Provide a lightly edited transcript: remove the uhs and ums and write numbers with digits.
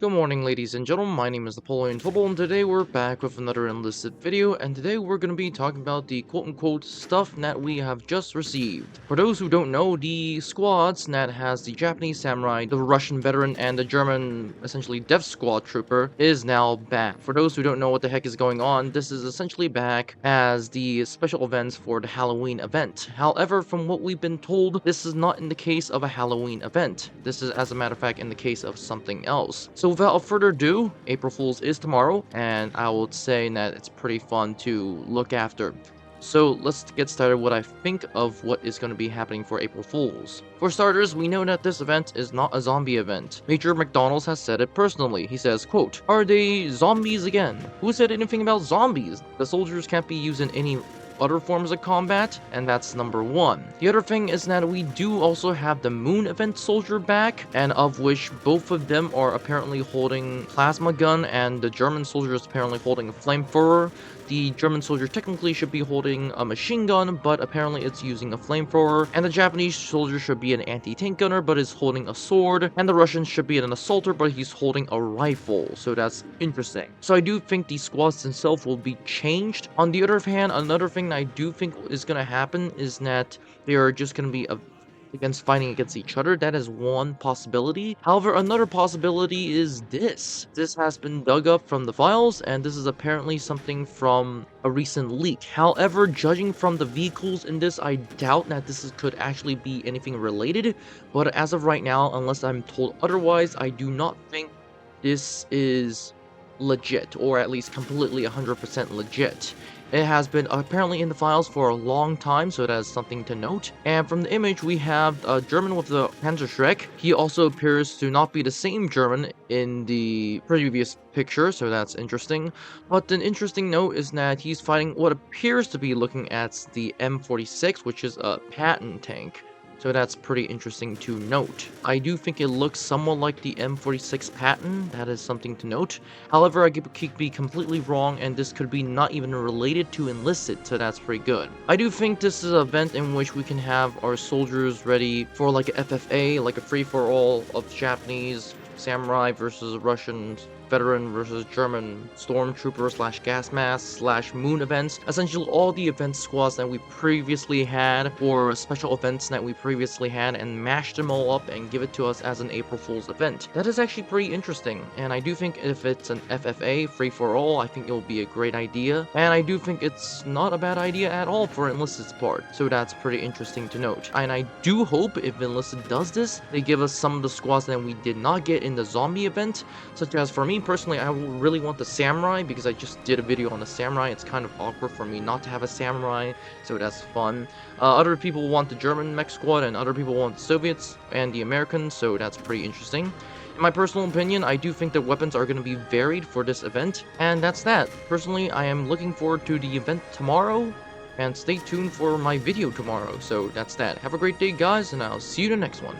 Good morning, ladies and gentlemen. My name is Napoleon, and today we're back with another Enlisted video, and today we're going to be talking about the quote-unquote stuff that we have just received. For those who don't know, the squads that has the Japanese samurai, the Russian veteran, and the German, essentially, death squad trooper is now back. For those who don't know what the heck is going on, this is essentially back as the special events for the Halloween event. However, from what we've been told, this is not in the case of a Halloween event. This is, as a matter of fact, in the case of something else. So without further ado, April Fool's is tomorrow, and I would say that it's pretty fun to look after. So let's get started what I think of what is going to be happening for April Fools. For starters, we know that this event is not a zombie event. Major McDonald's has said it personally. He says, quote, "Are they zombies again? Who said anything about zombies? The soldiers can't be used in any other forms of combat," and that's number one. The other thing is that we do also have the moon event soldier back, and of which both of them are apparently holding plasma gun, and the German soldier is apparently holding a flamethrower. The German soldier technically should be holding a machine gun, but apparently it's using a flamethrower, and the Japanese soldier should be an anti-tank gunner, but is holding a sword, and the Russian should be an assaulter, but he's holding a rifle, so that's interesting. So I do think the squads themselves will be changed. On the other hand, another thing I do think is going to happen is that they are just going to be fighting against each other. That is one possibility. However, another possibility is this. This has been dug up from the files, and this is apparently something from a recent leak. However, judging from the vehicles in this, I doubt that could actually be anything related. But as of right now, unless I'm told otherwise, I do not think this is legit, or at least completely 100% legit. It has been apparently in the files for a long time, so that is something to note. And from the image, we have a German with the Panzerschreck. He also appears to not be the same German in the previous picture, so that's interesting. But an interesting note is that he's fighting what appears to be looking at the M46, which is a Patton tank. So that's pretty interesting to note. I do think it looks somewhat like the M46 Patton. That is something to note. However, I could be completely wrong, and this could be not even related to Enlisted, so that's pretty good. I do think this is an event in which we can have our soldiers ready for like a FFA, like a free-for-all of Japanese samurai versus Russian veteran versus German stormtrooper slash gas mask slash moon events. Essentially all the event squads that we previously had, or special events that we previously had, and mash them all up and give it to us as an April Fool's event. That is actually pretty interesting, and I do think if it's an FFA, free for all, I think it will be a great idea, and I do think it's not a bad idea at all for Enlisted's part, so that's pretty interesting to note. And I do hope if Enlisted does this, they give us some of the squads that we did not get in the zombie event, such as for me personally, I really want the samurai because I just did a video on the samurai. It's kind of awkward for me not to have a samurai, so that's fun. Other people want the German mech squad, and other people want the Soviets and the Americans, so that's pretty interesting. In my personal opinion, I do think that weapons are going to be varied for this event, and that's that. Personally, I am looking forward to the event tomorrow, and stay tuned for my video tomorrow, so that's that. Have a great day, guys, and I'll see you in the next one.